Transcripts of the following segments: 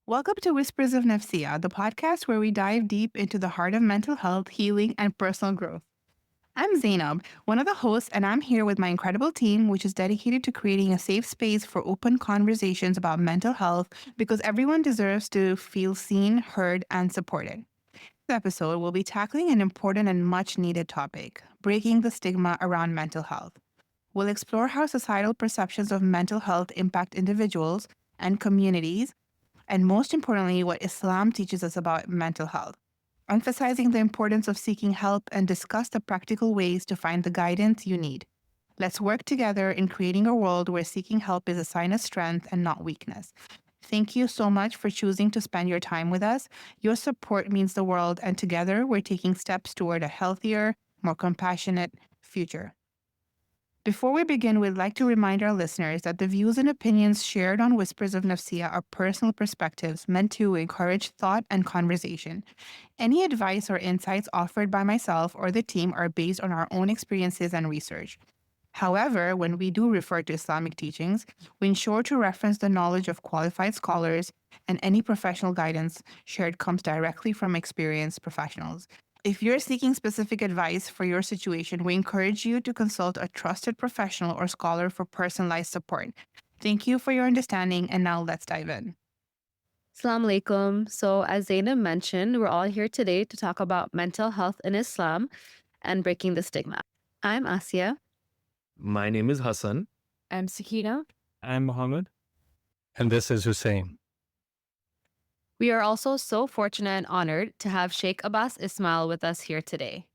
Welcome to Whispers of Nafsia, the podcast where we dive deep into the heart of mental health, healing, and personal growth. I'm Zainab, one of the hosts, and I'm here with my incredible team, which is dedicated to creating a safe space for open conversations about mental health because everyone deserves to feel seen, heard, and supported. This episode, we'll be tackling an important and much needed topic: breaking the stigma around mental health. We'll explore how societal perceptions of mental health impact individuals and communities, and most importantly, what Islam teaches us about mental health, emphasizing the importance of seeking help and discuss the practical ways to find the guidance you need. Let's work together in creating a world where seeking help is a sign of strength and not weakness. Thank you so much for choosing to spend your time with us. Your support means the world, and together we're taking steps toward a healthier, more compassionate future. Before we begin, we'd like to remind our listeners that the views and opinions shared on Whispers of Nafsia are personal perspectives meant to encourage thought and conversation. Any advice or insights offered by myself or the team are based on our own experiences and research. However, when we do refer to Islamic teachings, we ensure to reference the knowledge of qualified scholars, and any professional guidance shared comes directly from experienced professionals. If you're seeking specific advice for your situation, we encourage you to consult a trusted professional or scholar for personalized support. Thank you for your understanding, and now let's dive in. Assalamu alaikum. So, as Zainab mentioned, we're all here today to talk about mental health in Islam and breaking the stigma. I'm Asya. My name is Hassan. I'm Sakina. I'm Mohammed. And this is Hussein. We are also so fortunate and honored to have Sheikh Abbas Ismail with us here today.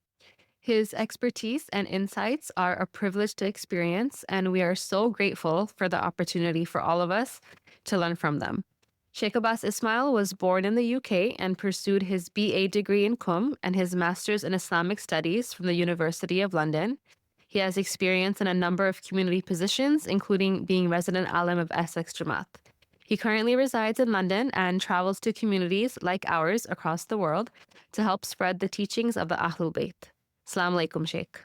His expertise and insights are a privilege to experience, and we are so grateful for the opportunity for all of us to learn from them. Sheikh Abbas Ismail was born in the UK and pursued his BA degree in and his master's in Islamic Studies from the University of London. He has experience in a number of community positions, including being resident alim of Essex Jamaat. He currently resides in London and travels to communities like ours across the world to help spread the teachings of the Ahlul-bayt. Assalamu alaikum, Sheikh.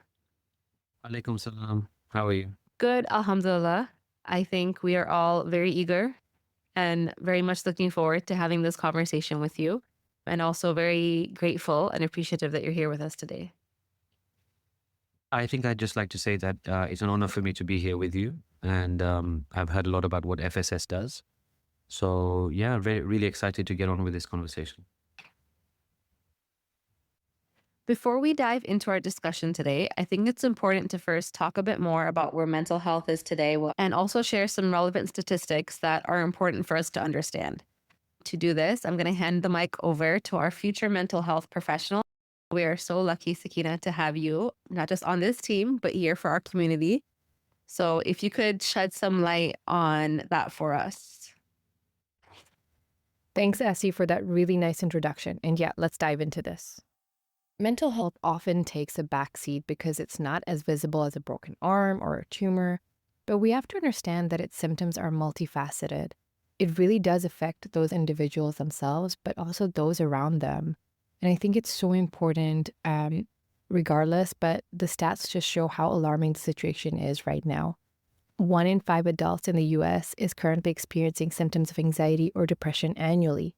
Alaikum salam. How are you? Good, alhamdulillah. I think we are all very eager and very much looking forward to having this conversation with you, and also very grateful and appreciative that you're here with us today. I think I'd just like to say that it's an honor for me to be here with you. And I've heard a lot about what FSS does. So yeah, really excited to get on with this conversation. Before we dive into our discussion today, I think it's important to first talk a bit more about where mental health is today and also share some relevant statistics that are important for us to understand. To do this, I'm going to hand the mic over to our future mental health professional. We are so lucky, Sakina, to have you, not just on this team, but here for our community. So if you could shed some light on that for us. Thanks, Essie, for that really nice introduction. And yeah, let's dive into this. Mental health often takes a backseat because it's not as visible as a broken arm or a tumor, but we have to understand that its symptoms are multifaceted. It really does affect those individuals themselves, but also those around them. And I think it's so important, regardless, but the stats just show how alarming the situation is right now. 1 in 5 adults in the U.S. is currently experiencing symptoms of anxiety or depression annually.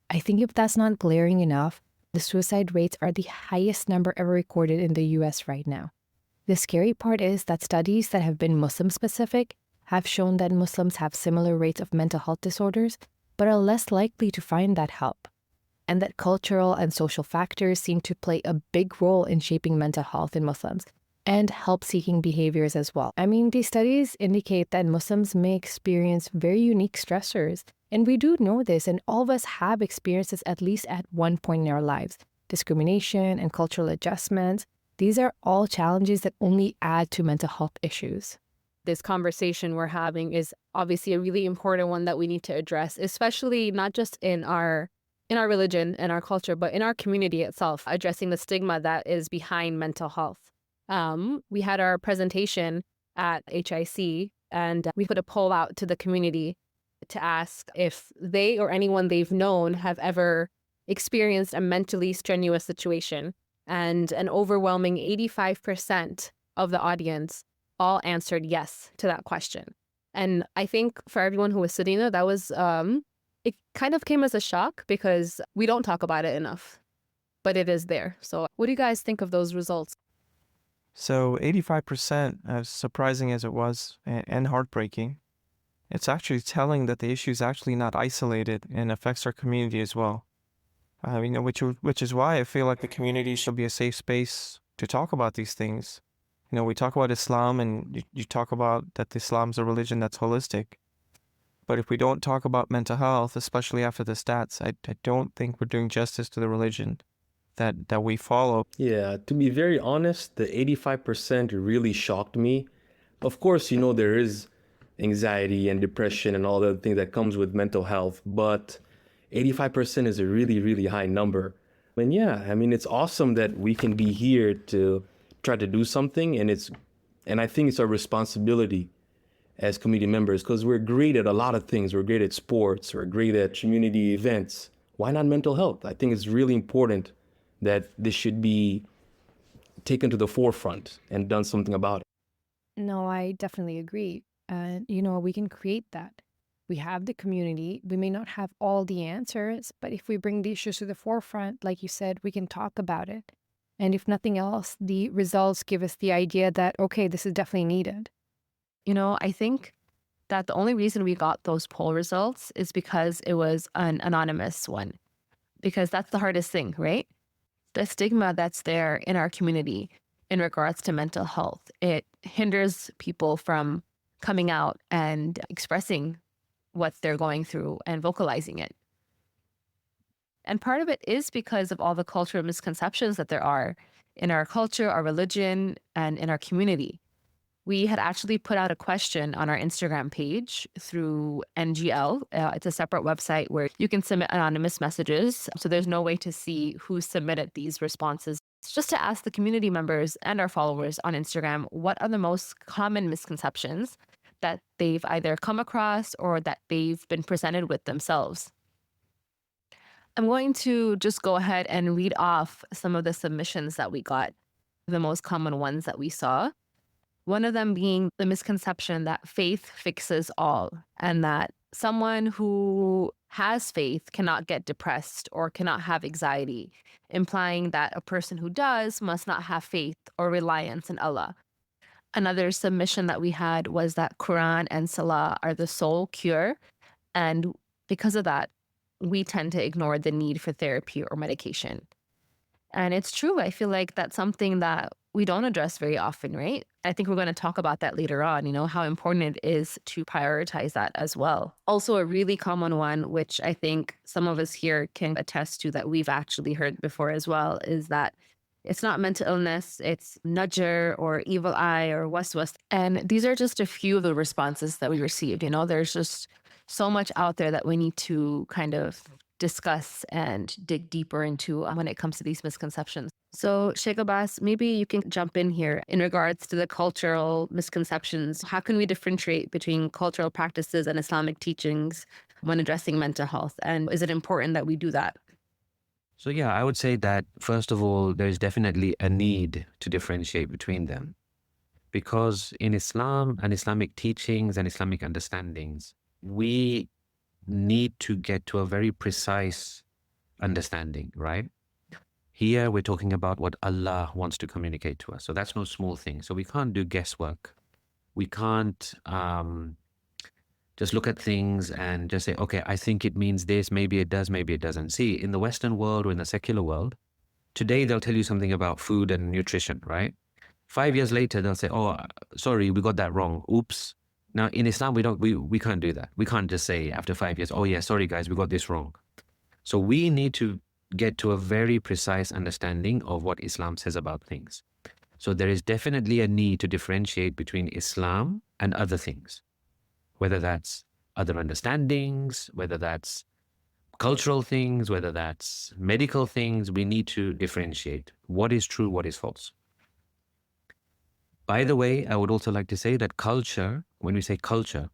I think if that's not glaring enough, the suicide rates are the highest number ever recorded in the U.S. right now. The scary part is that studies that have been Muslim-specific have shown that Muslims have similar rates of mental health disorders, but are less likely to find that help, and that cultural and social factors seem to play a big role in shaping mental health in Muslims and help-seeking behaviors as well. I mean, these studies indicate that Muslims may experience very unique stressors, and we do know this, and all of us have experienced this at least at one point in our lives. Discrimination and cultural adjustments, these are all challenges that only add to mental health issues. This conversation we're having is obviously a really important one that we need to address, especially not just in our religion and our culture, but in our community itself, addressing the stigma that is behind mental health. We had our presentation at HIC, and we put a poll out to the community to ask if they or anyone they've known have ever experienced a mentally strenuous situation. And an overwhelming 85% of the audience all answered yes to that question. And I think for everyone who was sitting there, that was It kind of came as a shock because we don't talk about it enough, but it is there. So what do you guys think of those results? So 85%, as surprising as it was and heartbreaking, it's actually telling that the issue is actually not isolated and affects our community as well. Which is why I feel like the community should be a safe space to talk about these things. We talk about Islam and you talk about that Islam's a religion that's holistic. But if we don't talk about mental health, especially after the stats, I don't think we're doing justice to the religion that we follow. Yeah, to be very honest, the 85% really shocked me. Of course, there is anxiety and depression and all the things that comes with mental health, but 85% is a really, really high number. And yeah, it's awesome that we can be here to try to do something, and I think it's our responsibility as community members, because we're great at a lot of things. We're great at sports, we're great at community events. Why not mental health? I think it's really important that this should be taken to the forefront and done something about it. No, I definitely agree. We can create that. We have the community. We may not have all the answers, but if we bring the issues to the forefront, like you said, we can talk about it. And if nothing else, the results give us the idea that, okay, this is definitely needed. I think that the only reason we got those poll results is because it was an anonymous one, because that's the hardest thing, right? The stigma that's there in our community in regards to mental health, it hinders people from coming out and expressing what they're going through and vocalizing it. And part of it is because of all the cultural misconceptions that there are in our culture, our religion, and in our community. We had actually put out a question on our Instagram page through NGL. It's a separate website where you can submit anonymous messages. So there's no way to see who submitted these responses. It's just to ask the community members and our followers on Instagram, what are the most common misconceptions that they've either come across or that they've been presented with themselves. I'm going to just go ahead and read off some of the submissions that we got, the most common ones that we saw. One of them being the misconception that faith fixes all, and that someone who has faith cannot get depressed or cannot have anxiety, implying that a person who does must not have faith or reliance in Allah. Another submission that we had was that Quran and Salah are the sole cure, and because of that, we tend to ignore the need for therapy or medication. And it's true. I feel like that's something that we don't address very often, right? I think we're going to talk about that later on, how important it is to prioritize that as well. Also, a really common one, which I think some of us here can attest to that we've actually heard before as well, is that it's not mental illness, it's nudger or evil eye or waswas. And these are just a few of the responses that we received. There's just so much out there that we need to kind of discuss and dig deeper into when it comes to these misconceptions. So Sheikh Abbas, maybe you can jump in here in regards to the cultural misconceptions. How can we differentiate between cultural practices and Islamic teachings when addressing mental health? And is it important that we do that? So yeah, I would say that first of all, there's definitely a need to differentiate between them. Because in Islam and Islamic teachings and Islamic understandings, we need to get to a very precise understanding, right? Here we're talking about what Allah wants to communicate to us. So that's no small thing. So we can't do guesswork. We can't just look at things and just say, okay, I think it means this, maybe it does, maybe it doesn't. See, in the Western world or in the secular world, today they'll tell you something about food and nutrition, right? 5 years later, they'll say, oh, sorry, we got that wrong. Oops. Now, in Islam, we can't do that. We can't just say after 5 years, oh yeah, sorry guys, we got this wrong. So we need to get to a very precise understanding of what Islam says about things. So there is definitely a need to differentiate between Islam and other things, whether that's other understandings, whether that's cultural things, whether that's medical things. We need to differentiate what is true, what is false. By the way, I would also like to say that culture, when we say culture,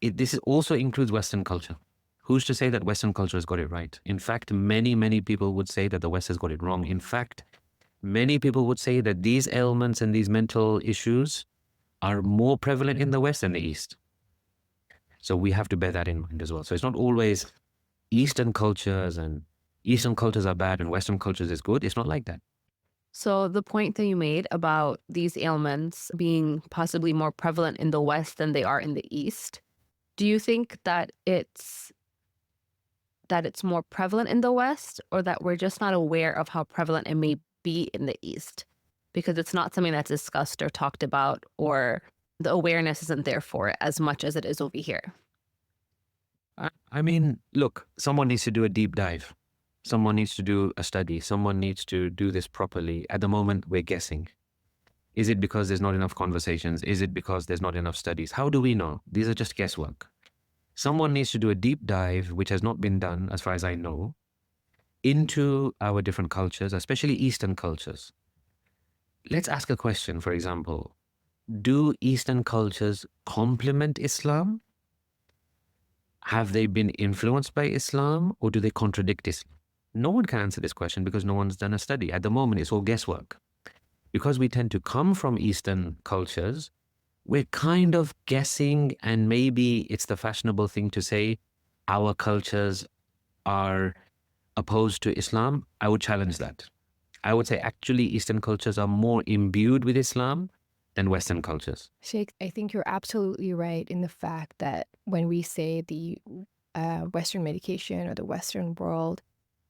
this also includes Western culture. Who's to say that Western culture has got it right? In fact, many, many people would say that the West has got it wrong. In fact, many people would say that these ailments and these mental issues are more prevalent in the West than the East. So we have to bear that in mind as well. So it's not always Eastern cultures and Eastern cultures are bad and Western cultures is good. It's not like that. So the point that you made about these ailments being possibly more prevalent in the West than they are in the East, do you think that it's more prevalent in the West, or that we're just not aware of how prevalent it may be in the East because it's not something that's discussed or talked about, or the awareness isn't there for it as much as it is over here? I mean, look, someone needs to do a deep dive. Someone needs to do a study. Someone needs to do this properly. At the moment, we're guessing. Is it because there's not enough conversations? Is it because there's not enough studies? How do we know? These are just guesswork. Someone needs to do a deep dive, which has not been done, as far as I know, into our different cultures, especially Eastern cultures. Let's ask a question, for example. Do Eastern cultures complement Islam? Have they been influenced by Islam, or do they contradict Islam? No one can answer this question because no one's done a study. At the moment, it's all guesswork. Because we tend to come from Eastern cultures, we're kind of guessing, and maybe it's the fashionable thing to say our cultures are opposed to Islam. I would challenge that. I would say actually Eastern cultures are more imbued with Islam than Western cultures. Sheikh, I think you're absolutely right in the fact that when we say the Western medication or the Western world,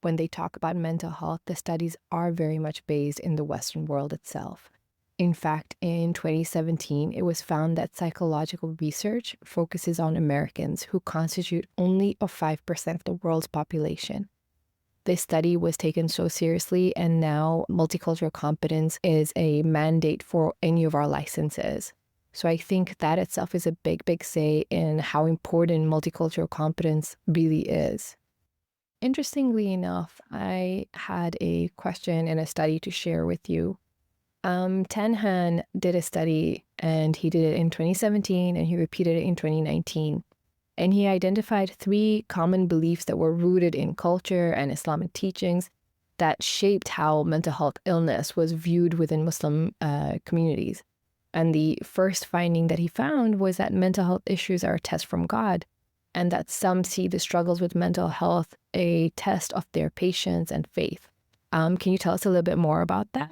when they talk about mental health, the studies are very much based in the Western world itself. In fact, in 2017, it was found that psychological research focuses on Americans who constitute only 5% of the world's population. This study was taken so seriously, and now multicultural competence is a mandate for any of our licenses. So I think that itself is a big, big say in how important multicultural competence really is. Interestingly enough, I had a question and a study to share with you. Tanhan did a study, and he did it in 2017, and he repeated it in 2019. And he identified 3 common beliefs that were rooted in culture and Islamic teachings that shaped how mental health illness was viewed within Muslim communities. And the first finding that he found was that mental health issues are a test from God, and that some see the struggles with mental health a test of their patience and faith. Can you tell us a little bit more about that?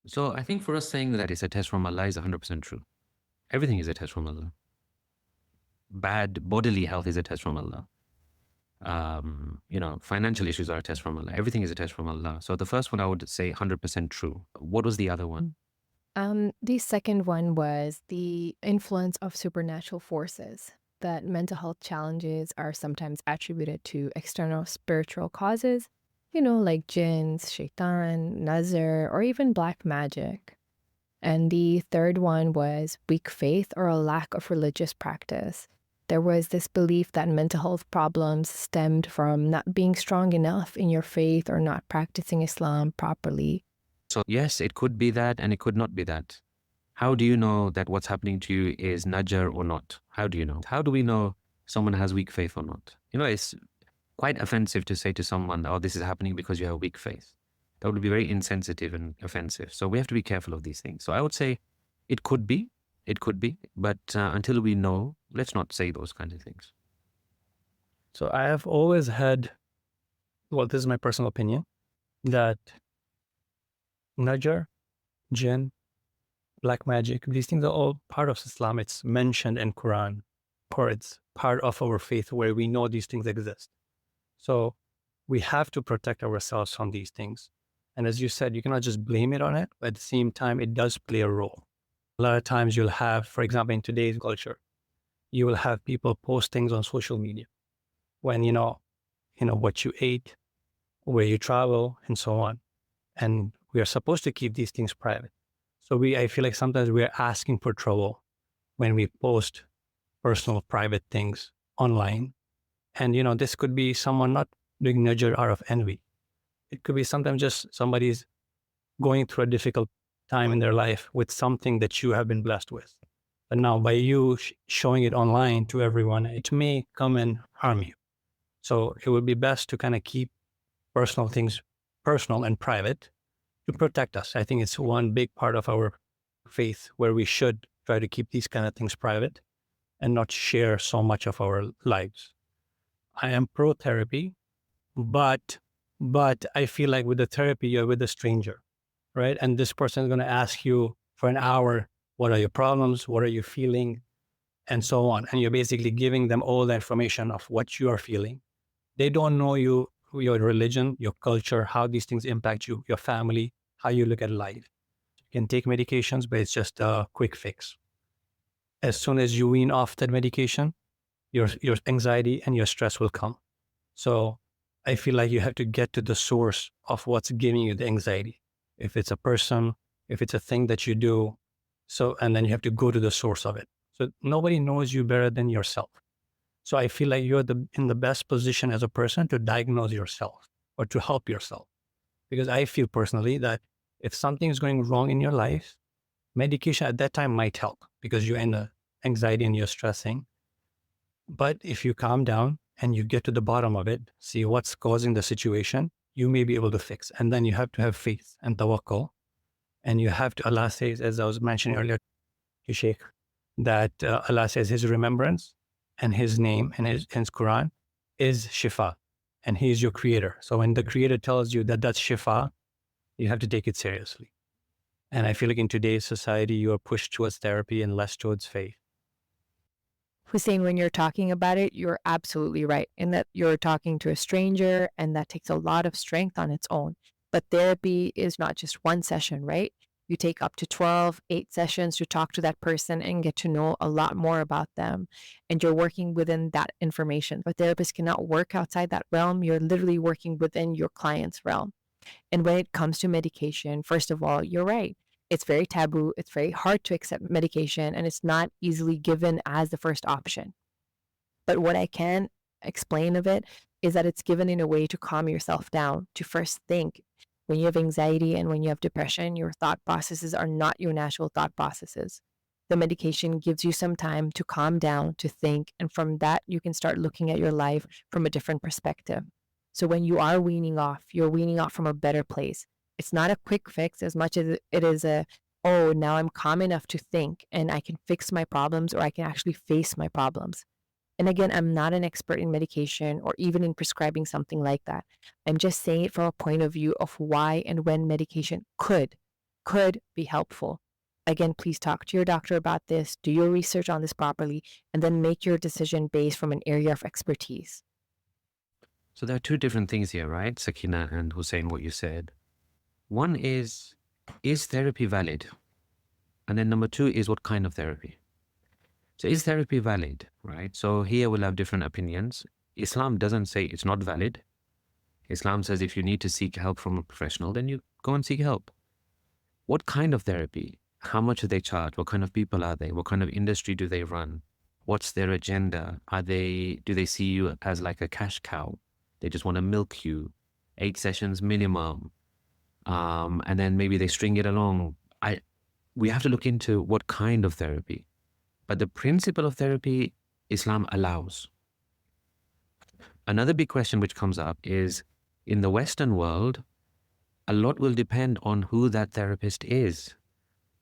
So I think for us saying that it's a test from Allah is 100% true. Everything is a test from Allah. Bad bodily health is a test from Allah. Financial issues are a test from Allah. Everything is a test from Allah. So the first one I would say 100% true. What was the other one? The second one was the influence of supernatural forces, that mental health challenges are sometimes attributed to external spiritual causes, like jinns, shaitan, nazar, or even black magic. And the third one was weak faith or a lack of religious practice. There was this belief that mental health problems stemmed from not being strong enough in your faith or not practicing Islam properly. So yes, it could be that and it could not be that. How do you know that what's happening to you is najar or not? How do you know? How do we know someone has weak faith or not? It's quite offensive to say to someone, oh, this is happening because you have weak faith. That would be very insensitive and offensive. So we have to be careful of these things. So I would say it could be, but until we know, let's not say those kind of things. So I have always had, well, this is my personal opinion, that najar, jinn, black magic, these things are all part of Islam. It's mentioned in Quran, or it's part of our faith where we know these things exist. So we have to protect ourselves from these things. And as you said, you cannot just blame it on it, but at the same time, it does play a role. A lot of times you'll have, for example, in today's culture, you will have people post things on social media when, what you ate, where you travel, and so on. And we are supposed to keep these things private. So I feel like sometimes we're asking for trouble when we post personal, private things online. And, this could be someone not doing najar out of envy. It could be sometimes just somebody's going through a difficult time in their life with something that you have been blessed with. But now by you showing it online to everyone, it may come and harm you. So it would be best to kind of keep personal things personal and private to protect us. I think it's one big part of our faith where we should try to keep these kind of things private. and not share so much of our lives. I am pro therapy, but I feel like with the therapy, you're with a stranger, right? And this person is going to ask you for an hour, what are your problems? What are you feeling? And so on. And you're basically giving them all the information of what you are feeling. They don't know you, your religion, your culture, how these things impact you, your family, how you look at life. You can take medications, but it's just a quick fix. As soon as you wean off that medication, your anxiety and your stress will come. So I feel like you have to get to the source of what's giving you the anxiety. If it's a person, if it's a thing that you do, and then you have to go to the source of it. So nobody knows you better than yourself. So I feel like you're in the best position as a person to diagnose yourself or to help yourself. Because I feel personally that if something is going wrong in your life, medication at that time might help because you're in the anxiety and you're stressing. But if you calm down and you get to the bottom of it, see what's causing the situation, you may be able to fix. And then you have to have faith and tawakkul. And you have to, Allah says, as I was mentioning earlier, to Sheikh, that Allah says his remembrance and his name and his Quran is shifa. And he is your creator. So when the creator tells you that that's shifa, you have to take it seriously. And I feel like in today's society, you are pushed towards therapy and less towards faith. Hussein, when you're talking about it, you're absolutely right in that you're talking to a stranger, and that takes a lot of strength on its own. But therapy is not just one session, right? You take up to 12, 8 sessions to talk to that person and get to know a lot more about them. And you're working within that information. A therapist cannot work outside that realm. You're literally working within your client's realm. And when it comes to medication, first of all, you're right. It's very taboo. It's very hard to accept medication, and it's not easily given as the first option. But what I can explain of it is that it's given in a way to calm yourself down, to first think. When you have anxiety and when you have depression, your thought processes are not your natural thought processes. The medication gives you some time to calm down, to think, and from that, you can start looking at your life from a different perspective. So when you are weaning off, you're weaning off from a better place. It's not a quick fix as much as it is now I'm calm enough to think and I can fix my problems, or I can actually face my problems. And again, I'm not an expert in medication or even in prescribing something like that. I'm just saying it from a point of view of why and when medication could be helpful. Again, please talk to your doctor about this, do your research on this properly, and then make your decision based from an area of expertise. So there are two different things here, right? Sakina and Hussein, what you said. One is therapy valid? And then number two is what kind of therapy? So is therapy valid, right? So here we'll have different opinions. Islam doesn't say it's not valid. Islam says if you need to seek help from a professional, then you go and seek help. What kind of therapy? How much do they charge? What kind of people are they? What kind of industry do they run? What's their agenda? Do they see you as like a cash cow? They just want to milk you. 8 sessions minimum. And then maybe they string it along. We have to look into what kind of therapy. But the principle of therapy, Islam allows. Another big question which comes up is, in the Western world, a lot will depend on who that therapist is.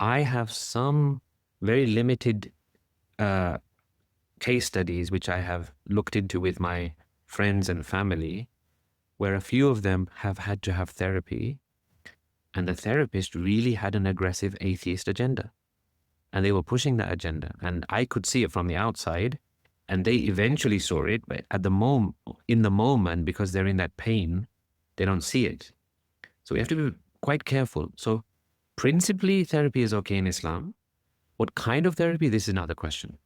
I have some very limited case studies which I have looked into with my friends and family, where a few of them have had to have therapy, and the therapist really had an aggressive atheist agenda. And they were pushing that agenda. And I could see it from the outside, and they eventually saw it, but in the moment, because they're in that pain, they don't see it. So we have to be quite careful. So principally, therapy is okay in Islam. What kind of therapy? This is another question.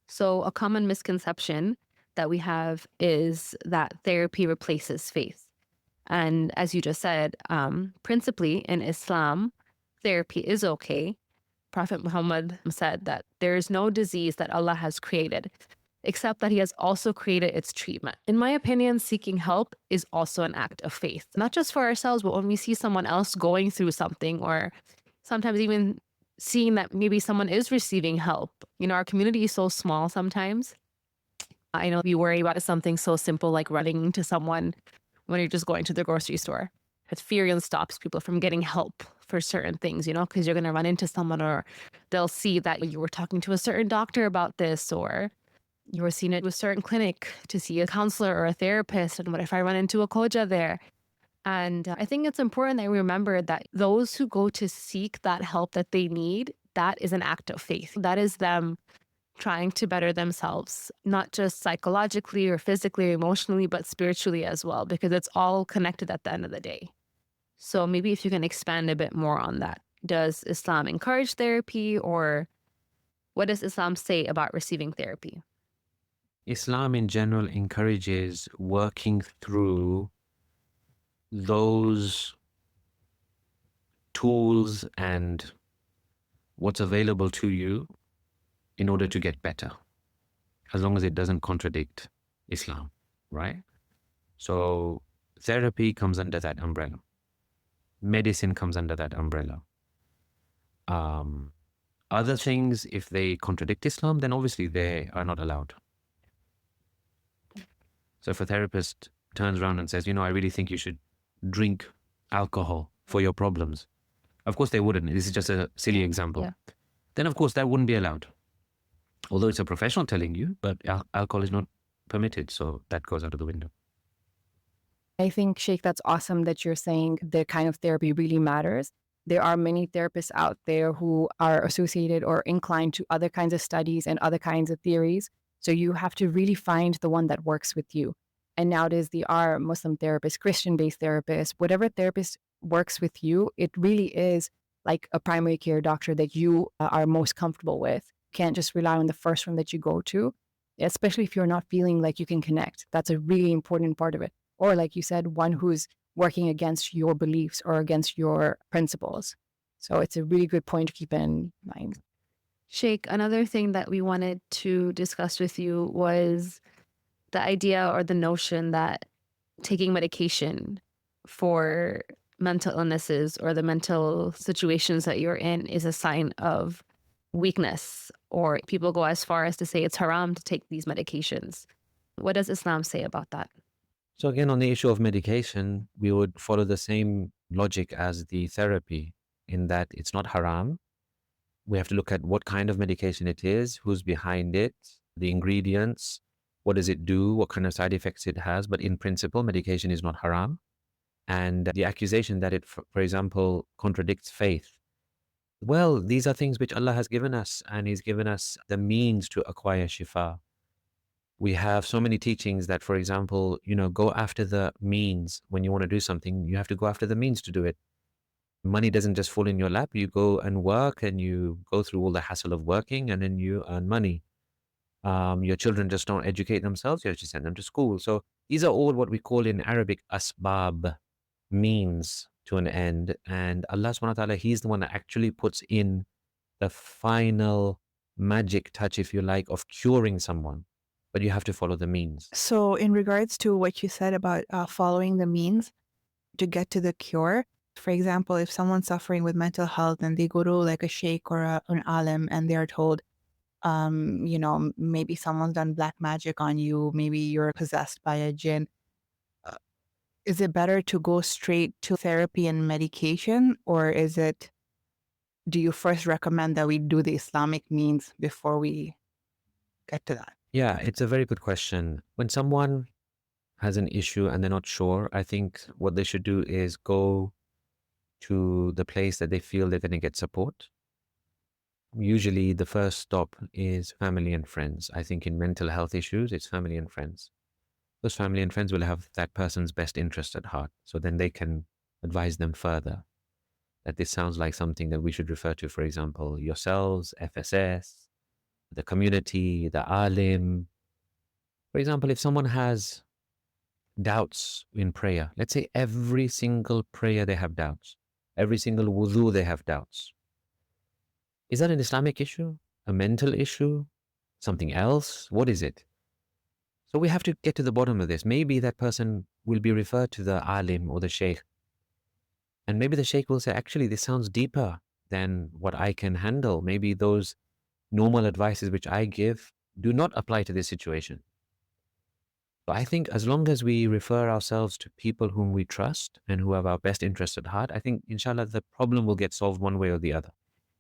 So a common misconception that we have is that therapy replaces faith. And as you just said, principally in Islam, therapy is okay. Prophet Muhammad said that there is no disease that Allah has created, except that he has also created its treatment. In my opinion, seeking help is also an act of faith, not just for ourselves, but when we see someone else going through something, or sometimes even seeing that maybe someone is receiving help. You know, our community is so small sometimes. I know you worry about something so simple like running into someone when you're just going to the grocery store. fear stops people from getting help for certain things, because you're going to run into someone, or they'll see that you were talking to a certain doctor about this, or you were seen at a certain clinic to see a counselor or a therapist. And what if I run into a koja there? And I think it's important that we remember that those who go to seek that help that they need, that is an act of faith. That is them trying to better themselves, not just psychologically or physically or emotionally, but spiritually as well, because it's all connected at the end of the day. So maybe if you can expand a bit more on that. Does Islam encourage therapy, or what does Islam say about receiving therapy? Islam in general encourages working through those tools and what's available to you in order to get better, as long as it doesn't contradict Islam, right? So therapy comes under that umbrella. Medicine comes under that umbrella. Other things, if they contradict Islam, then obviously they are not allowed. So if a therapist turns around and says, I really think you should drink alcohol for your problems, of course they wouldn't. This is just a silly example. Yeah. Then of course that wouldn't be allowed. Although it's a professional telling you, but alcohol is not permitted, so that goes out of the window. I think, Sheikh, that's awesome that you're saying the kind of therapy really matters. There are many therapists out there who are associated or inclined to other kinds of studies and other kinds of theories. So you have to really find the one that works with you. And nowadays, there are Muslim therapists, Christian-based therapists, whatever therapist works with you, it really is like a primary care doctor that you are most comfortable with. You can't just rely on the first one that you go to, especially if you're not feeling like you can connect. That's a really important part of it. Or like you said, one who's working against your beliefs or against your principles. So it's a really good point to keep in mind. Sheikh, another thing that we wanted to discuss with you was the idea or the notion that taking medication for mental illnesses or the mental situations that you're in is a sign of weakness, or people go as far as to say it's haram to take these medications. What does Islam say about that? So again, on the issue of medication, we would follow the same logic as the therapy, in that it's not haram. We have to look at what kind of medication it is, who's behind it, the ingredients, what does it do, what kind of side effects it has. But in principle, medication is not haram. And the accusation that it, for example, contradicts faith. Well, these are things which Allah has given us, and He's given us the means to acquire shifa. We have so many teachings that, for example, go after the means. When you want to do something, you have to go after the means to do it. Money doesn't just fall in your lap. You go and work, and you go through all the hassle of working, and then you earn money. Your children just don't educate themselves. You have to send them to school. So these are all what we call in Arabic asbab, means to an end. And Allah subhanahu wa ta'ala, He's the one that actually puts in the final magic touch, if you like, of curing someone. But you have to follow the means. So, in regards to what you said about following the means to get to the cure, for example, if someone's suffering with mental health and they go to like a sheikh or an alim and they're told, maybe someone's done black magic on you, maybe you're possessed by a jinn, is it better to go straight to therapy and medication, or do you first recommend that we do the Islamic means before we get to that? Yeah, it's a very good question. When someone has an issue and they're not sure, I think what they should do is go to the place that they feel they're going to get support. Usually the first stop is family and friends. I think in mental health issues, it's family and friends. Those family and friends will have that person's best interest at heart. So then they can advise them further that this sounds like something that we should refer to, for example, yourselves, FSS, the community, the alim. For example, if someone has doubts in prayer, let's say every single prayer they have doubts, every single wudu they have doubts. Is that an Islamic issue? A mental issue? Something else? What is it? So we have to get to the bottom of this. Maybe that person will be referred to the alim or the sheikh. And maybe the sheikh will say, actually, this sounds deeper than what I can handle. Maybe those normal advices which I give do not apply to this situation. So I think as long as we refer ourselves to people whom we trust and who have our best interest at heart, I think, inshallah, the problem will get solved one way or the other.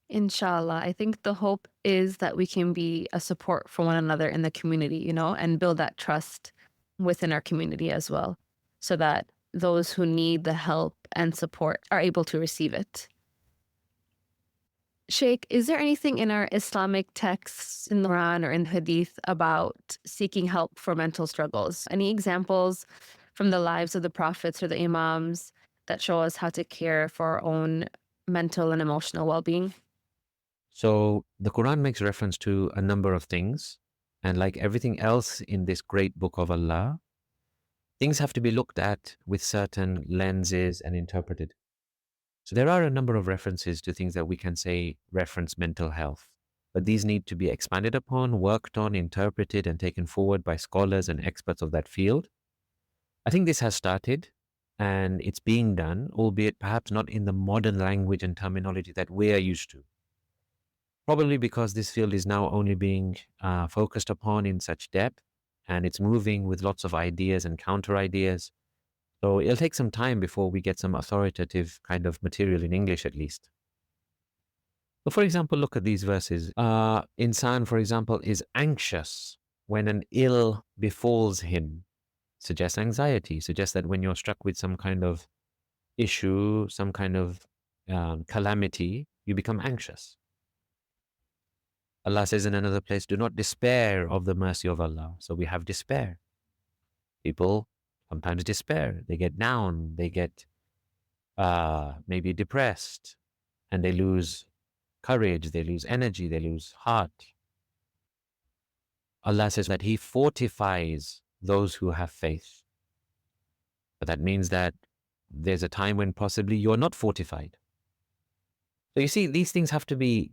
Inshallah. I think the hope is that we can be a support for one another in the community, and build that trust within our community as well, so that those who need the help and support are able to receive it. Sheikh, is there anything in our Islamic texts in the Quran or in Hadith about seeking help for mental struggles? Any examples from the lives of the prophets or the imams that show us how to care for our own mental and emotional well-being? So the Quran makes reference to a number of things. And like everything else in this great book of Allah, things have to be looked at with certain lenses and interpreted. So there are a number of references to things that we can say reference mental health. But these need to be expanded upon, worked on, interpreted, and taken forward by scholars and experts of that field. I think this has started and it's being done, albeit perhaps not in the modern language and terminology that we are used to. Probably because this field is now only being focused upon in such depth, and it's moving with lots of ideas and counter ideas. So it'll take some time before we get some authoritative kind of material in English at least. So for example, look at these verses. Insan, for example, is anxious when an ill befalls him. Suggests anxiety, suggests that when you're struck with some kind of issue, some kind of calamity, you become anxious. Allah says in another place, do not despair of the mercy of Allah. So we have despair. People sometimes despair. They get down. They get maybe depressed. And they lose courage. They lose energy. They lose heart. Allah says that He fortifies those who have faith. But that means that there's a time when possibly you're not fortified. So you see, these things have to be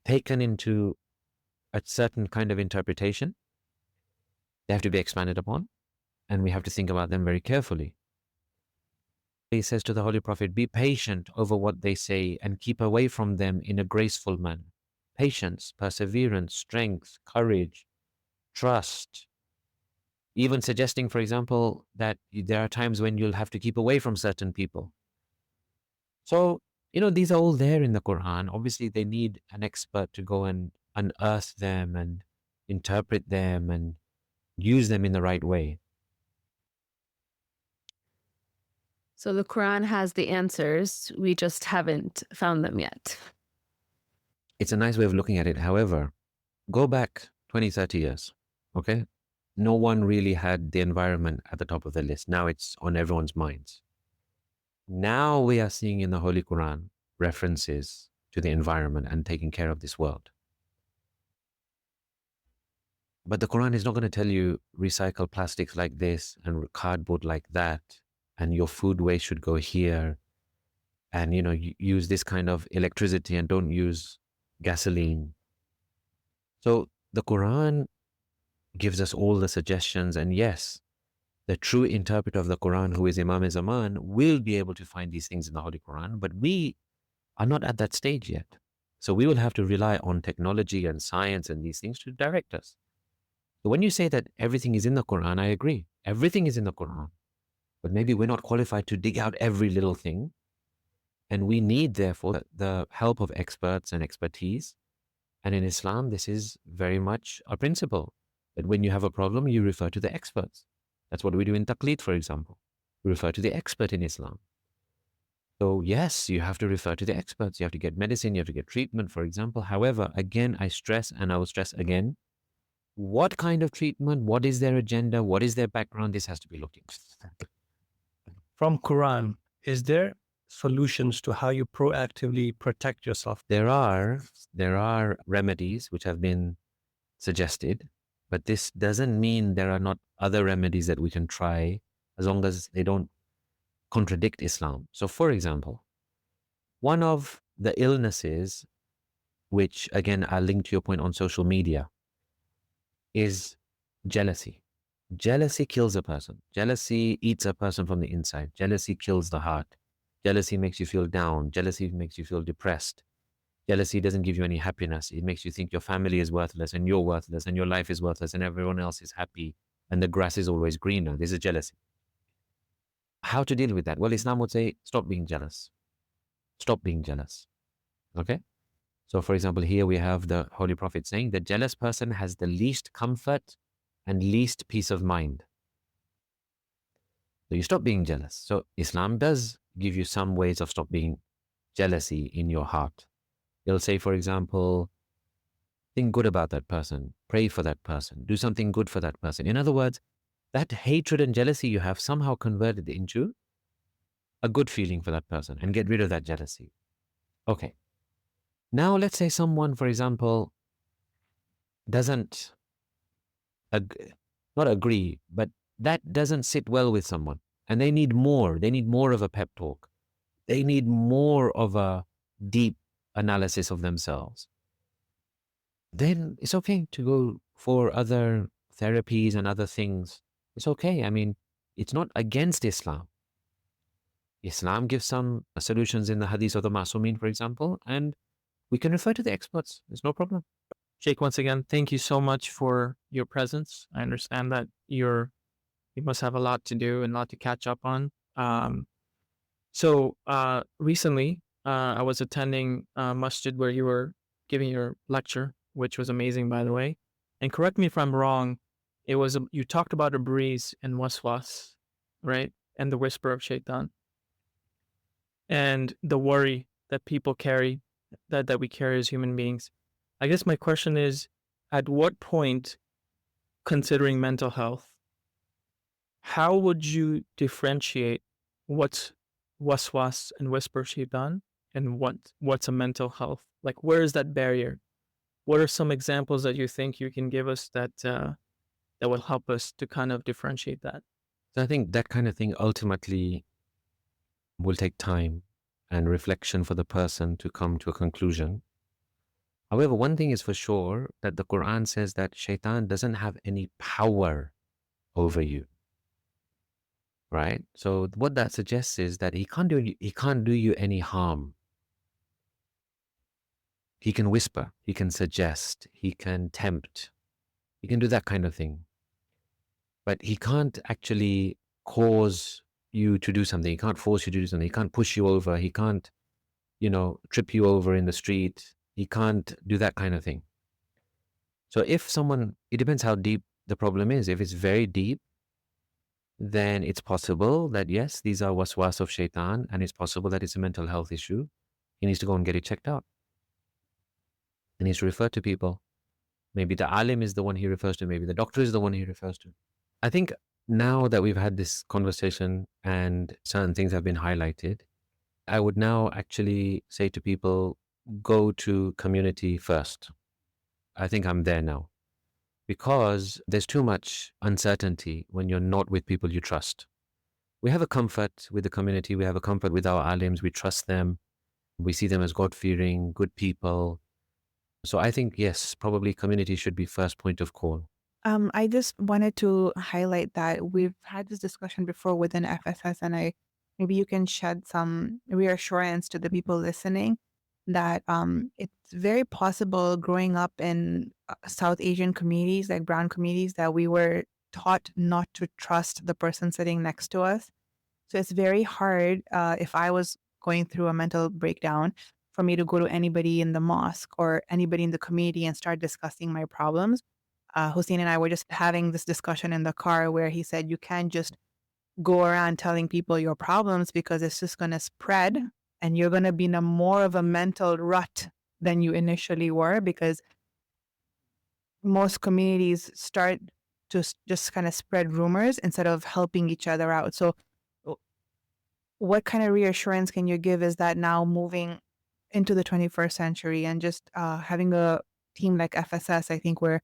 taken into a certain kind of interpretation. They have to be expanded upon, and we have to think about them very carefully. He says to the Holy Prophet, be patient over what they say and keep away from them in a graceful manner. Patience, perseverance, strength, courage, trust. Even suggesting, for example, that there are times when you'll have to keep away from certain people. So, these are all there in the Quran. Obviously, they need an expert to go and unearth them and interpret them and use them in the right way. So the Quran has the answers. We just haven't found them yet. It's a nice way of looking at it. However, go back 20, 30 years, okay? No one really had the environment at the top of the list. Now it's on everyone's minds. Now we are seeing in the Holy Quran references to the environment and taking care of this world. But the Quran is not going to tell you recycle plastics like this and cardboard like that, and your food waste should go here, and use this kind of electricity and don't use gasoline. So the Quran gives us all the suggestions, and yes, the true interpreter of the Quran, who is Imam Zaman, will be able to find these things in the Holy Quran, but we are not at that stage yet. So we will have to rely on technology and science and these things to direct us. So when you say that everything is in the Quran, I agree. Everything is in the Quran. But maybe we're not qualified to dig out every little thing. And we need, therefore, the help of experts and expertise. And in Islam, this is very much a principle, that when you have a problem, you refer to the experts. That's what we do in Taqleed, for example. We refer to the expert in Islam. So yes, you have to refer to the experts. You have to get medicine, you have to get treatment, for example. However, again, I stress, and I will stress again, what kind of treatment, what is their agenda, what is their background, this has to be looked into. From Quran, is there solutions to how you proactively protect yourself? There are remedies which have been suggested, but this doesn't mean there are not other remedies that we can try as long as they don't contradict Islam. So for example, one of the illnesses, which again are linked to your point on social media, is jealousy. Jealousy kills a person. Jealousy eats a person from the inside. Jealousy kills the heart. Jealousy makes you feel down. Jealousy makes you feel depressed. Jealousy doesn't give you any happiness. It makes you think your family is worthless and you're worthless and your life is worthless and everyone else is happy and the grass is always greener. This is jealousy. How to deal with that? Well, Islam would say, stop being jealous. Stop being jealous. Okay? So, for example, here we have the Holy Prophet saying the jealous person has the least comfort and least peace of mind. So you stop being jealous. So Islam does give you some ways of stop being jealousy in your heart. It'll say, for example, think good about that person, pray for that person, do something good for that person. In other words, that hatred and jealousy you have somehow converted into a good feeling for that person and get rid of that jealousy. Okay. Now let's say someone, for example, doesn't not agree, but that doesn't sit well with someone and they need more. They need more of a pep talk. They need more of a deep analysis of themselves. Then it's okay to go for other therapies and other things. It's okay. I mean, it's not against Islam. Islam gives some solutions in the hadith of the Masumin, for example, and we can refer to the experts. There's no problem. Sheikh, once again, thank you so much for your presence. I understand that you must have a lot to do and a lot to catch up on. Recently, I was attending a masjid where you were giving your lecture, which was amazing, by the way. And correct me if I'm wrong, you talked about a breeze and waswas, right? And the whisper of shaitan. And the worry that people carry, that we carry as human beings. I guess my question is, at what point, considering mental health, how would you differentiate what's waswas and whisper shaitan and what's a mental health? Like, where is that barrier? What are some examples that you think you can give us that will help us to kind of differentiate that? So I think that kind of thing ultimately will take time and reflection for the person to come to a conclusion. However, one thing is for sure, that the Quran says that shaitan doesn't have any power over you. Right? So what that suggests is that he can't do you any harm. He can whisper, he can suggest, he can tempt, he can do that kind of thing. But he can't actually cause you to do something. He can't force you to do something. He can't push you over. He can't, trip you over in the street. He can't do that kind of thing. So if it depends how deep the problem is. If it's very deep, then it's possible that, yes, these are waswas of shaitan, and it's possible that it's a mental health issue. He needs to go and get it checked out. He needs to refer to people. Maybe the alim is the one he refers to. Maybe the doctor is the one he refers to. I think now that we've had this conversation and certain things have been highlighted, I would now actually say to people, go to community first. I think I'm there now, because there's too much uncertainty when you're not with people you trust. We have a comfort with the community. We have a comfort with our alims. We trust them. We see them as God-fearing, good people. So I think, yes, probably community should be first point of call. I just wanted to highlight that we've had this discussion before within FSS, and maybe you can shed some reassurance to the people listening that it's very possible growing up in South Asian communities, like brown communities, that we were taught not to trust the person sitting next to us. So it's very hard if I was going through a mental breakdown for me to go to anybody in the mosque or anybody in the community and start discussing my problems. Hussein and I were just having this discussion in the car where he said you can't just go around telling people your problems because it's just going to spread and you're going to be in a more of a mental rut than you initially were, because most communities start to just kind of spread rumors instead of helping each other out. So what kind of reassurance can you give is that now moving into the 21st century and just having a team like FSS, I think we're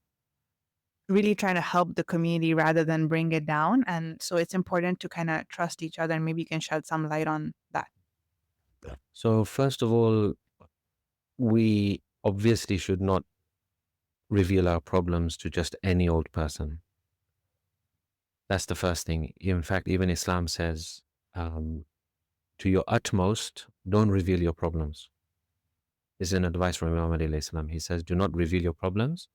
really trying to help the community rather than bring it down. And so it's important to kind of trust each other, and maybe you can shed some light on that. So first of all, we obviously should not reveal our problems to just any old person. That's the first thing. In fact, even Islam says, to your utmost, don't reveal your problems. This is an advice from Imam alayhi salam. He says, do not reveal your problems.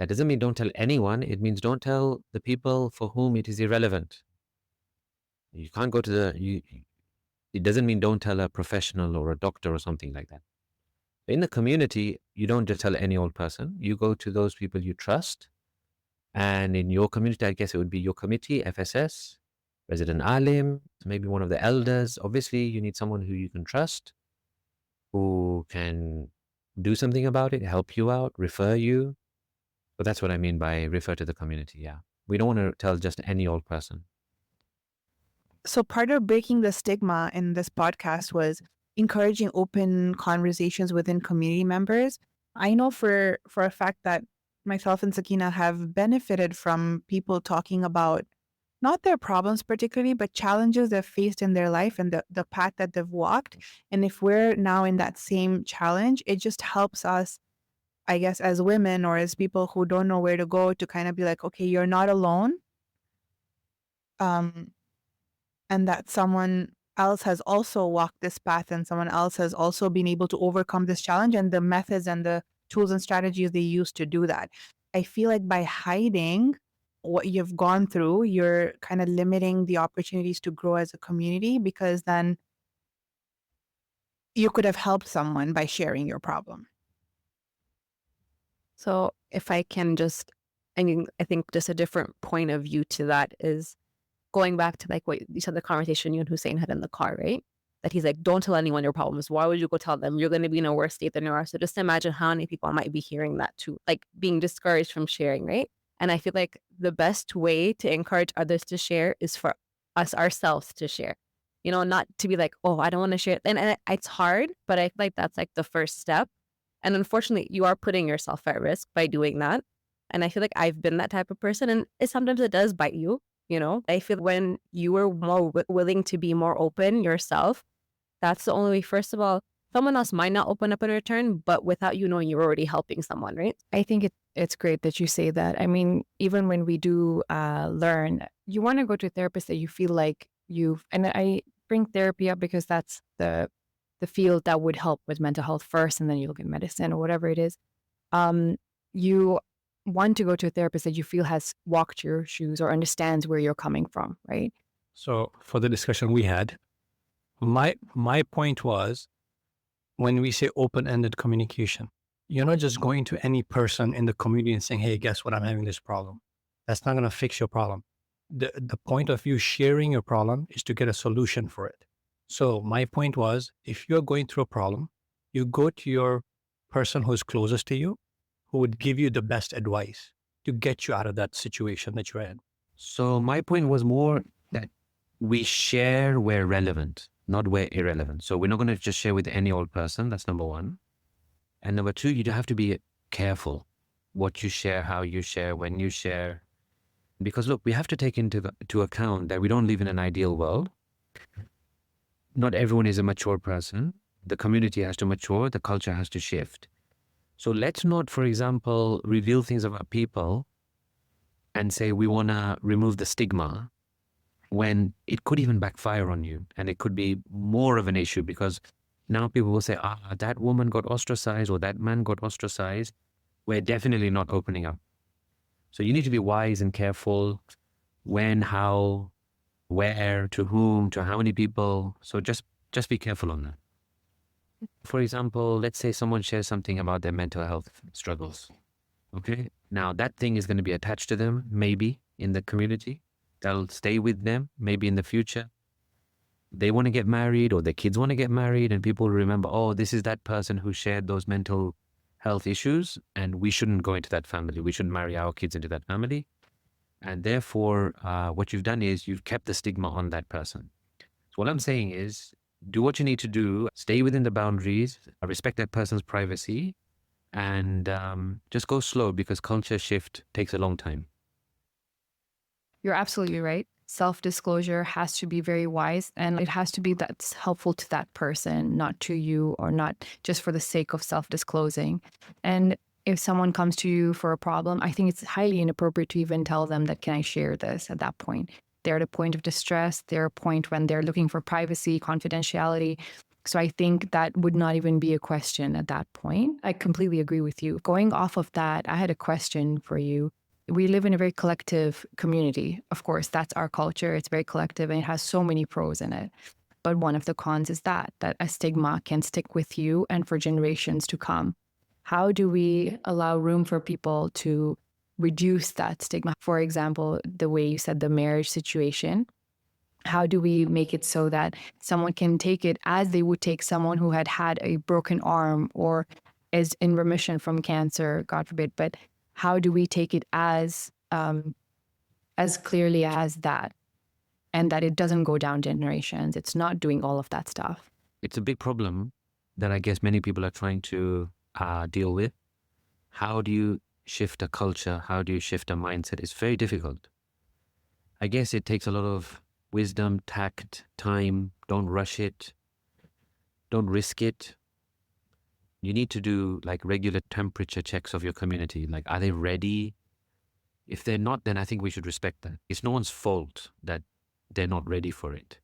That doesn't mean don't tell anyone. It means don't tell the people for whom it is irrelevant. You can't go to it doesn't mean don't tell a professional or a doctor or something like that. In the community, you don't just tell any old person. You go to those people you trust. And in your community, I guess it would be your committee, FSS, resident alim, maybe one of the elders. Obviously, you need someone who you can trust, who can do something about it, help you out, refer you. But that's what I mean by refer to the community. Yeah. We don't want to tell just any old person. So part of breaking the stigma in this podcast was encouraging open conversations within community members. I know for a fact that myself and Sakina have benefited from people talking about not their problems particularly, but challenges they've faced in their life and the path that they've walked. And if we're now in that same challenge, it just helps us, I guess, as women or as people who don't know where to go, to kind of be like, okay, you're not alone. And that someone else has also walked this path and someone else has also been able to overcome this challenge, and the methods and the tools and strategies they use to do that. I feel like by hiding what you've gone through, you're kind of limiting the opportunities to grow as a community, because then you could have helped someone by sharing your problem. So if I can just, I think just a different point of view to that is going back to like what you said, the conversation you and Hussein had in the car, right? That he's like, don't tell anyone your problems. Why would you go tell them? You're going to be in a worse state than you are. So just imagine how many people might be hearing that too, like being discouraged from sharing, right? And I feel like the best way to encourage others to share is for us ourselves to share, not to be like, oh, I don't want to share. And it's hard, but I feel like that's like the first step. And unfortunately, you are putting yourself at risk by doing that. And I feel like I've been that type of person, and sometimes it does bite you. I feel when you are more willing to be more open yourself, that's the only way. First of all, someone else might not open up in return, but without you knowing, you're already helping someone, right? I think it's great that you say that. I mean, even when we do learn, you want to go to a therapist that you feel like and I bring therapy up because that's the field that would help with mental health first, and then you look at medicine or whatever it is. You want to go to a therapist that you feel has walked your shoes or understands where you're coming from, right? So for the discussion we had, my point was, when we say open-ended communication, you're not just going to any person in the community and saying, hey, guess what, I'm having this problem. That's not going to fix your problem. The point of you sharing your problem is to get a solution for it. So my point was, if you're going through a problem, you go to your person who's closest to you, who would give you the best advice to get you out of that situation that you're in. So my point was more that we share where relevant, not where irrelevant. So we're not going to just share with any old person. That's number one. And number two, you have to be careful what you share, how you share, when you share. Because look, we have to take into account that we don't live in an ideal world. Not everyone is a mature person. The community has to mature. The culture has to shift. So let's not, for example, reveal things about people and say we want to remove the stigma, when it could even backfire on you, and it could be more of an issue, because now people will say, that woman got ostracized or that man got ostracized. We're definitely not opening up. So you need to be wise and careful when, how, where, to whom, to how many people. So just be careful on that. For example, let's say someone shares something about their mental health struggles. Okay. Now that thing is going to be attached to them, maybe in the community. That'll stay with them, maybe in the future. They want to get married, or their kids want to get married, and people remember, oh, this is that person who shared those mental health issues, and we shouldn't go into that family. We shouldn't marry our kids into that family. And therefore, what you've done is you've kept the stigma on that person. So what I'm saying is, do what you need to do, stay within the boundaries, respect that person's privacy, and just go slow, because culture shift takes a long time. You're absolutely right. Self-disclosure has to be very wise, and it has to be that's helpful to that person, not to you, or not just for the sake of self-disclosing. And if someone comes to you for a problem, I think it's highly inappropriate to even tell them that, can I share this at that point? They're at a point of distress. They're at a point when they're looking for privacy, confidentiality. So I think that would not even be a question at that point. I completely agree with you. Going off of that, I had a question for you. We live in a very collective community. Of course, that's our culture. It's very collective and it has so many pros in it. But one of the cons is that a stigma can stick with you and for generations to come. How do we allow room for people to reduce that stigma? For example, the way you said the marriage situation, how do we make it so that someone can take it as they would take someone who had had a broken arm or is in remission from cancer, God forbid, but how do we take it as clearly as that, and that it doesn't go down generations? It's not doing all of that stuff. It's a big problem that I guess many people are trying to deal with. How do you shift a culture? How do you shift a mindset? It's very difficult. I guess it takes a lot of wisdom, tact, time. Don't rush it. Don't risk it. You need to do like regular temperature checks of your community. Like, are they ready? If they're not, then I think we should respect that. It's no one's fault that they're not ready for it.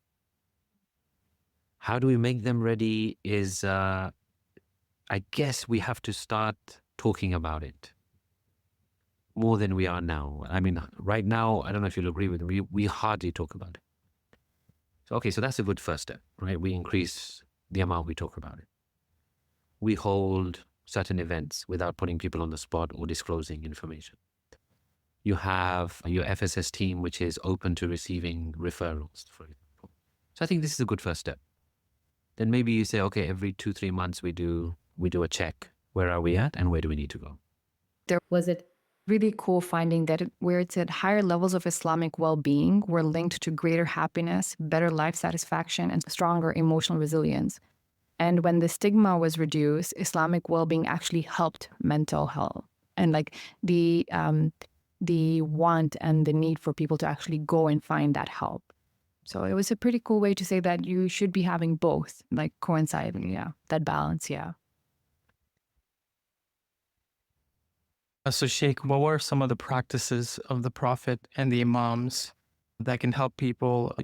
How do we make them ready is, I guess we have to start talking about it more than we are now. I mean, right now, I don't know if you'll agree with me, we hardly talk about it. So, okay, so that's a good first step, right? We increase the amount we talk about it. We hold certain events without putting people on the spot or disclosing information. You have your FSS team, which is open to receiving referrals, for example. So I think this is a good first step. Then maybe you say, okay, every 2-3 months we do a check. Where are we at and where do we need to go? There was it really cool finding that where it said higher levels of Islamic well-being were linked to greater happiness, better life satisfaction, and stronger emotional resilience. And when the stigma was reduced, Islamic well-being actually helped mental health. And like the want and the need for people to actually go and find that help. So it was a pretty cool way to say that you should be having both, like coinciding, yeah, that balance, yeah. So, Sheikh, what were some of the practices of the Prophet and the Imams that can help people,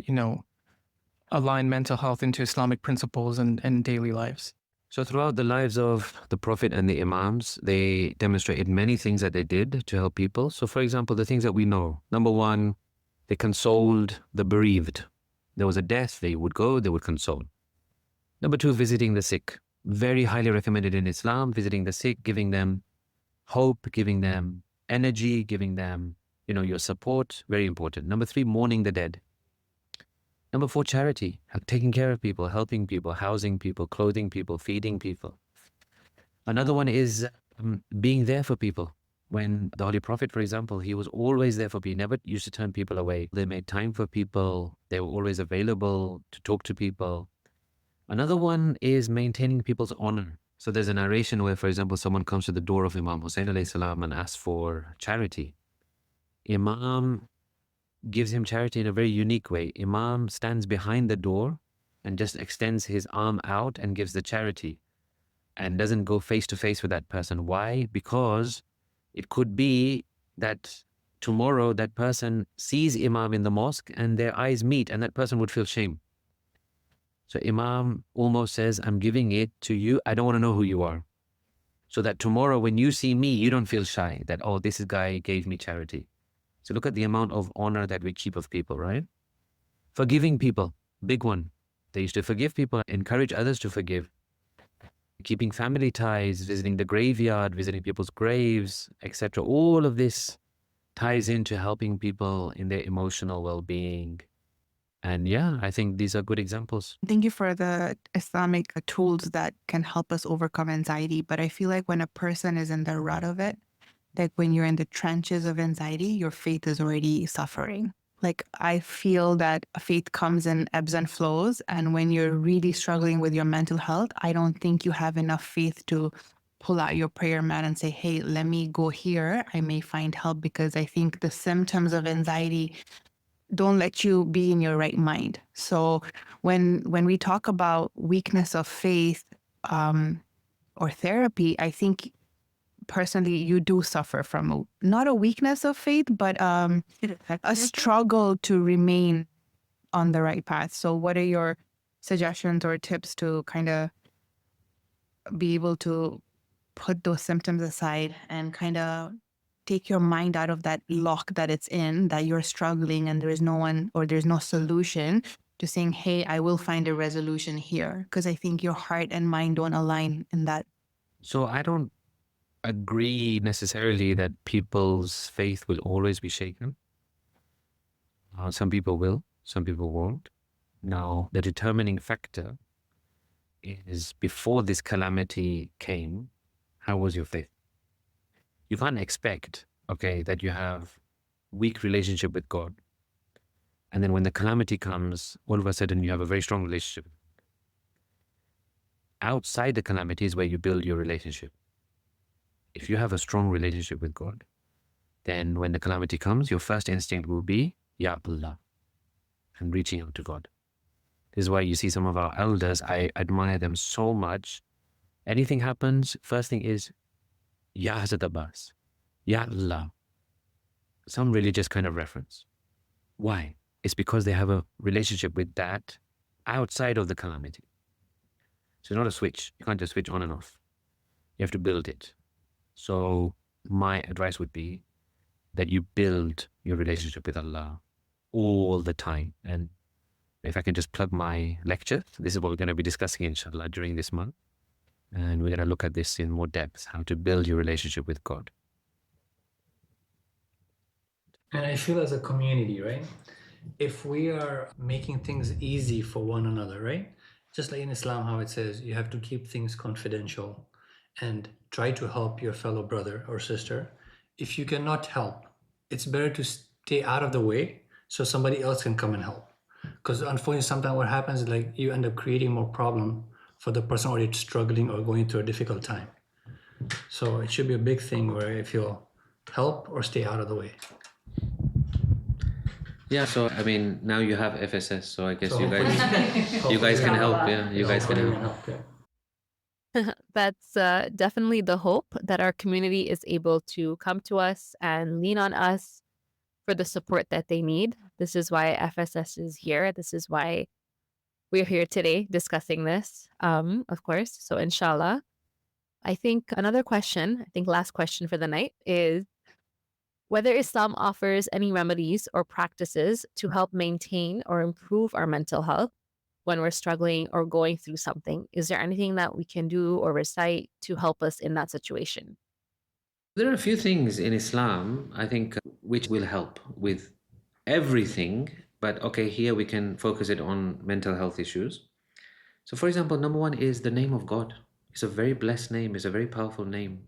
align mental health into Islamic principles and daily lives? So throughout the lives of the Prophet and the Imams, they demonstrated many things that they did to help people. So for example, the things that we know. Number one, they consoled the bereaved. There was a death, they would go, they would console. Number two, visiting the sick. Very highly recommended in Islam, visiting the sick, giving them hope, giving them energy, giving them, your support. Very important. Number three, mourning the dead. Number four, charity, taking care of people, helping people, housing people, clothing people, feeding people. Another one is being there for people. When the Holy Prophet, for example, he was always there for people. He never used to turn people away. They made time for people. They were always available to talk to people. Another one is maintaining people's honor. So there's a narration where, for example, someone comes to the door of Imam Hussein alayhi salam and asks for charity. Imam gives him charity in a very unique way. Imam stands behind the door and just extends his arm out and gives the charity and doesn't go face to face with that person. Why? Because it could be that tomorrow that person sees Imam in the mosque and their eyes meet and that person would feel shame. So Imam almost says, I'm giving it to you. I don't want to know who you are. So that tomorrow when you see me, you don't feel shy that, oh, this guy gave me charity. So look at the amount of honor that we keep of people, right? Forgiving people, big one. They used to forgive people, encourage others to forgive. Keeping family ties, visiting the graveyard, visiting people's graves, etc. All of this ties into helping people in their emotional well-being. And yeah, I think these are good examples. Thank you for the Islamic tools that can help us overcome anxiety. But I feel like when a person is in the rut of it, like when you're in the trenches of anxiety, your faith is already suffering. Like I feel that faith comes in ebbs and flows. And when you're really struggling with your mental health, I don't think you have enough faith to pull out your prayer mat and say, hey, let me go here. I may find help, because I think the symptoms of anxiety don't let you be in your right mind. So when we talk about weakness of faith or therapy, I think personally you do suffer from not a weakness of faith, but a struggle to remain on the right path. So what are your suggestions or tips to kind of be able to put those symptoms aside and kind of take your mind out of that lock that it's in, that you're struggling and there is no one or there's no solution, to saying, hey, I will find a resolution here. Because I think your heart and mind don't align in that. So I don't agree necessarily that people's faith will always be shaken. Some people will, some people won't. Now, the determining factor is before this calamity came, how was your faith? You can't expect, okay, that you have weak relationship with God. And then when the calamity comes, all of a sudden you have a very strong relationship. Outside the calamity is where you build your relationship. If you have a strong relationship with God, then when the calamity comes, your first instinct will be, Ya Allah, and reaching out to God. This is why you see some of our elders, I admire them so much. Anything happens, first thing is, Ya Hazrat Abbas, Ya Allah. Some religious kind of reference. Why? It's because they have a relationship with that outside of the calamity. So it's not a switch. You can't just switch on and off. You have to build it. So my advice would be that you build your relationship with Allah all the time. And if I can just plug my lecture, this is what we're going to be discussing, inshallah, during this month. And we're going to look at this in more depth, how to build your relationship with God. And I feel as a community, right? If we are making things easy for one another, right? Just like in Islam, how it says you have to keep things confidential and try to help your fellow brother or sister. If you cannot help, it's better to stay out of the way so somebody else can come and help. Because unfortunately, sometimes what happens is like you end up creating more problem for the person already struggling or going through a difficult time. So it should be a big thing where if you'll help or stay out of the way. Yeah, so I mean, now you have FSS, so I guess So you guys can help. Yeah, you guys can help. That's definitely the hope that our community is able to come to us and lean on us for the support that they need. This is why FSS is here. This is why we're here today discussing this, of course. So inshallah, I think another question, I think last question for the night is whether Islam offers any remedies or practices to help maintain or improve our mental health when we're struggling or going through something. Is there anything that we can do or recite to help us in that situation? There are a few things in Islam, I think, which will help with everything. But okay, here we can focus it on mental health issues. So for example, number one is the name of God. It's a very blessed name. It's a very powerful name.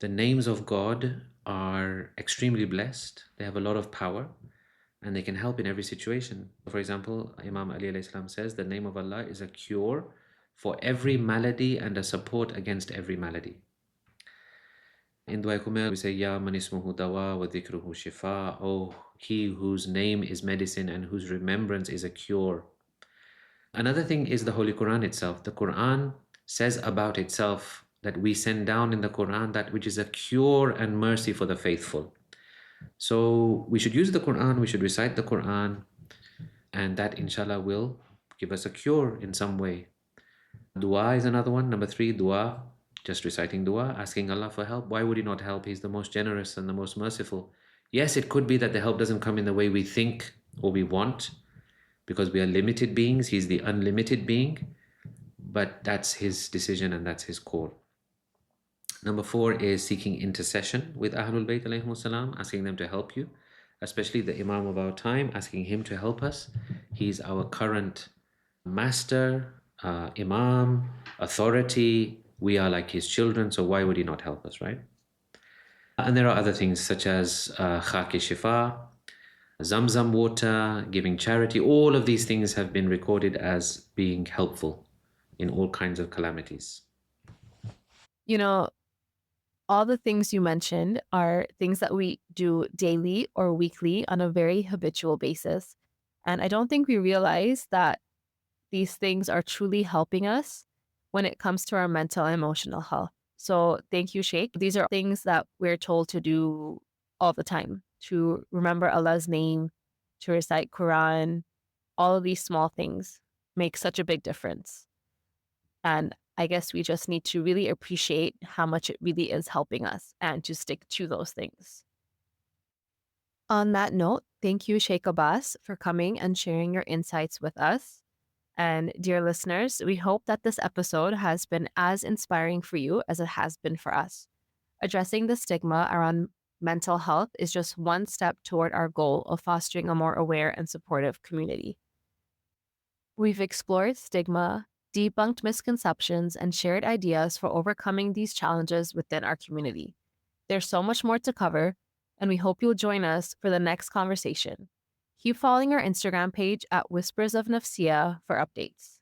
The names of God are extremely blessed. They have a lot of power and they can help in every situation. For example, Imam Ali alayhi salam says, the name of Allah is a cure for every malady and a support against every malady. In Dua Kumail, we say, Ya man ismuhu dawa wa dhikruhu shifa. Oh, he whose name is medicine and whose remembrance is a cure. Another thing is the Holy Quran itself. The Quran says about itself that we send down in the Quran that which is a cure and mercy for the faithful. So we should use the Quran, we should recite the Quran, and that inshallah will give us a cure in some way. Dua is another one. Number three, dua, just reciting dua, asking Allah for help. Why would He not help? He's the most generous and the most merciful. Yes, it could be that the help doesn't come in the way we think or we want, because we are limited beings. He's the unlimited being, but that's His decision and that's His call. Number four is seeking intercession with Ahlul-bayt alayhimu salam, asking them to help you, especially the Imam of our time, asking him to help us. He's our current master, Imam, authority. We are like his children, so why would he not help us, right? And there are other things such as khaki shifa, zamzam water, giving charity. All of these things have been recorded as being helpful in all kinds of calamities. You know, all the things you mentioned are things that we do daily or weekly on a very habitual basis. And I don't think we realize that these things are truly helping us when it comes to our mental and emotional health. So thank you, Sheikh. These are things that we're told to do all the time, to remember Allah's name, to recite Quran, all of these small things. makes such a big difference. And I guess we just need to really appreciate how much it really is helping us and to stick to those things. On that note, thank you, Sheikh Abbas, for coming and sharing your insights with us. And dear listeners, we hope that this episode has been as inspiring for you as it has been for us. Addressing the stigma around mental health is just one step toward our goal of fostering a more aware and supportive community. We've explored stigma, debunked misconceptions, and shared ideas for overcoming these challenges within our community. There's so much more to cover, and we hope you'll join us for the next conversation. Keep following our Instagram page at Whispers of Nafsia for updates.